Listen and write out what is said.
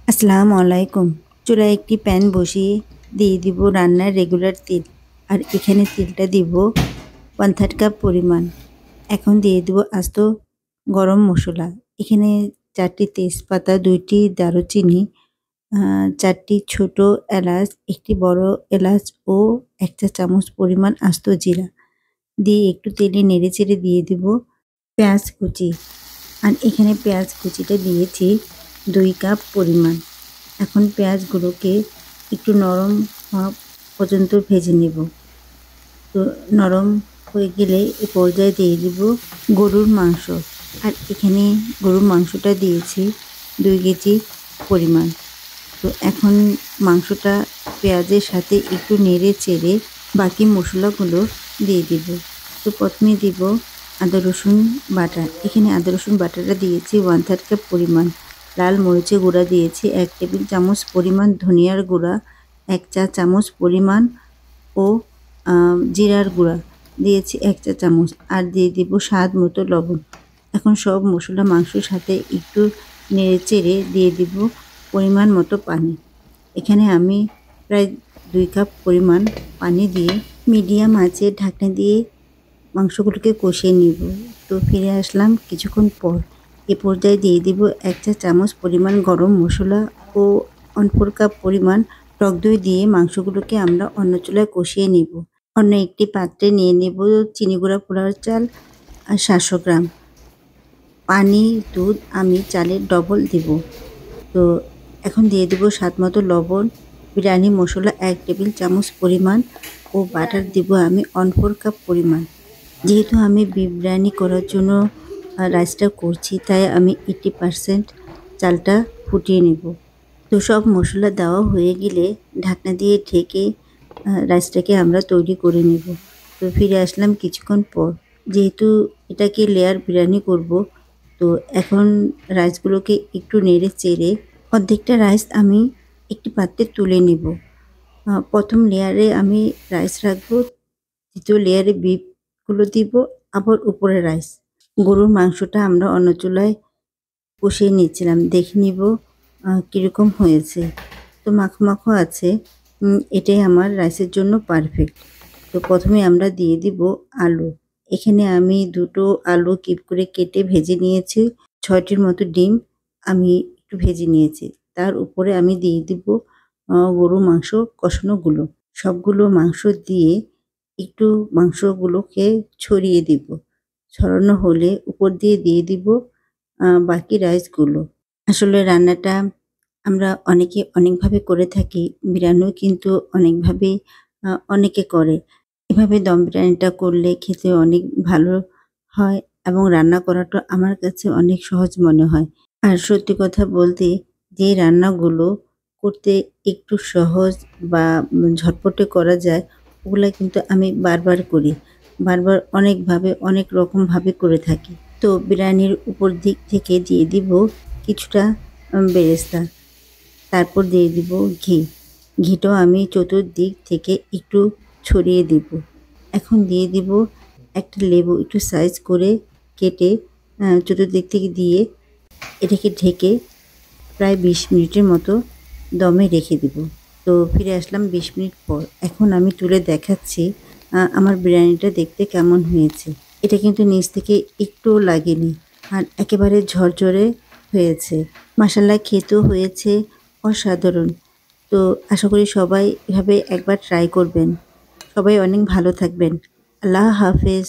আসসালামু আলাইকুম। চুলায় একটি প্যান বসিয়ে দিয়ে দিব রান্নার রেগুলার তেল। আর এখানে তেলটা দিব 1/3 কাপ পরিমাণ। এখন দিয়ে দিব আস্ত গরম মসলা। এখানে 4টি তেজপাতা, 2টি দারুচিনি, 4টি ছোট এলাচ, 1টি বড় এলাচ ও 1 চা চামচ পরিমাণ আস্ত জিরা দিয়ে একটু তেলে নেড়েচেড়ে দিয়ে দিব পেঁয়াজ কুচি। আর এখানে পেঁয়াজ কুচিটা দিয়েছি 2 কাপ পরিমাণ। এখন পেঁয়াজগুলোকে একটু নরম হওয়া পর্যন্ত ভেজে নেব। তো নরম হয়ে গেলে এ পর্যায়ে দিয়ে দিব গরুর মাংস। আর এখানে গরুর মাংসটা দিয়েছি 2 কেজি পরিমাণ। তো এখন মাংসটা পেঁয়াজের সাথে একটু নেড়ে চেড়ে বাকি মশলাগুলো দিয়ে দিব। তো প্রথমে দিব আদা রসুন বাটা। এখানে আদা রসুন বাটাটা দিয়েছি 1/3 কাপ পরিমাণ। লাল মরিচের গুঁড়া দিয়েছি 1 টেবিল চামচ পরিমাণ, ধনিয়ার গুঁড়া 1 চা চামচ পরিমাণ ও জিরার গুঁড়া দিয়েছি 1 চা চামচ। আর দিয়ে দিব স্বাদ মতো লবণ। এখন সব মশলা মাংসের সাথে একটু নেড়েচেড়ে দিয়ে দিব পরিমাণ মতো পানি। এখানে আমি প্রায় 2 কাপ পরিমাণ পানি দিয়ে মিডিয়াম আঁচে ঢাকনা দিয়ে মাংসগুলোকে কষিয়ে নিব। তো ফিরে আসলাম কিছুক্ষণ পর। এ পর্যায়ে দিয়ে দিব 1 চা চামচ পরিমাণ গরম মসলা ও 1/4 কাপ পরিমাণ টক দই দিয়ে মাংসগুলোকে আমরা অন্য চুলায় কষিয়ে নিব। অন্য একটি পাত্রে নিয়ে নেব চিনি গুঁড়া পোলাওর চাল আর 700 গ্রাম। পানি, দুধ আমি চালের ডবল দিব। তো এখন দিয়ে দেব স্বাদ মতো লবণ, বিরিয়ানি মশলা 1 টেবিল চামচ পরিমাণ ও বাটার দিব আমি 1/4 কাপ পরিমাণ। যেহেতু আমি বিফ বিরিয়ানি করার জন্য রাইসটা করছি, তাই আমি 80% চালটা ফুটিয়ে নেব। তো সব মশলা দেওয়া হয়ে গেলে ঢাকনা দিয়ে ঢেকে রাইসটাকে আমরা তৈরি করে নেব। তো ফিরে আসলাম কিছুক্ষণ পর। যেহেতু এটাকে লেয়ার বিরিয়ানি করব, তো এখন রাইসগুলোকে একটু নেড়ে চেড়ে অর্ধেকটা রাইস আমি একটি পাত্রে তুলে নেব। প্রথম লেয়ারে আমি রাইস রাখবো, দ্বিতীয় লেয়ারে বিফগুলো দিব, আবার উপরে রাইস। গরুর মাংসটা আমরা অন্য চুলায় কষিয়ে নিচ্ছিলাম। দেখে নিব কীরকম হয়েছে। তো মাখো মাখো আছে, এটাই আমার রাইসের জন্য পারফেক্ট। তো প্রথমে আমরা দিয়ে দিব আলু। এখানে আমি 2টো আলু কিউব করে কেটে ভেজে নিয়েছি। 6টির মতো ডিম আমি একটু ভেজে নিয়েছি। তার উপরে আমি দিয়ে দিব গরুর মাংস কষানোগুলো। সবগুলো মাংস দিয়ে একটু মাংসগুলোকে ছড়িয়ে দিব। ছড়ানো হলে উপর দিয়ে দিয়ে দিব বাকি রাইসগুলো। আসলে রান্নাটা আমরা অনেকে অনেকভাবে করে থাকি। বিরিয়ানিও কিন্তু অনেকভাবে অনেকে করে। এভাবে দম বিরিয়ানিটা করলে খেতে অনেক ভালো হয় এবং রান্না করাটা আমার কাছে অনেক সহজ মনে হয়। আর সত্যি কথা বলতে, যে রান্নাগুলো করতে একটু সহজ বা ঝটপটে করা যায়, ওগুলা কিন্তু আমি বারবার করি। বারবার অনেকভাবে অনেক রকমভাবে করে থাকি। তো বিরিয়ানির উপর দিক থেকে দিয়ে দিব কিছুটা বেরেস্তা। তারপর দিয়ে দিব ঘি। ঘিটাও আমি চতুর্দিক থেকে একটু ছড়িয়ে দিব। এখন দিয়ে দিব একটা লেবু একটু সাইজ করে কেটে চতুর্দিক থেকে দিয়ে এটাকে ঢেকে প্রায় 20 মিনিটের মতো দমে রেখে দিব। তো ফিরে আসলাম 20 মিনিট পর। এখন আমি তুলে দেখাচ্ছি আমার বিরিয়ানিটা দেখতে কেমন হয়েছে। এটা কিন্তু নিচ থেকে একটুও লাগেনি আর একেবারে ঝরঝরে হয়েছে। মাশাআল্লাহ, খেতেও হয়েছে অসাধারণ। তো আশা করি সবাই এভাবে একবার ট্রাই করবেন। সবাই অনেক ভালো থাকবেন। আল্লাহ হাফেজ।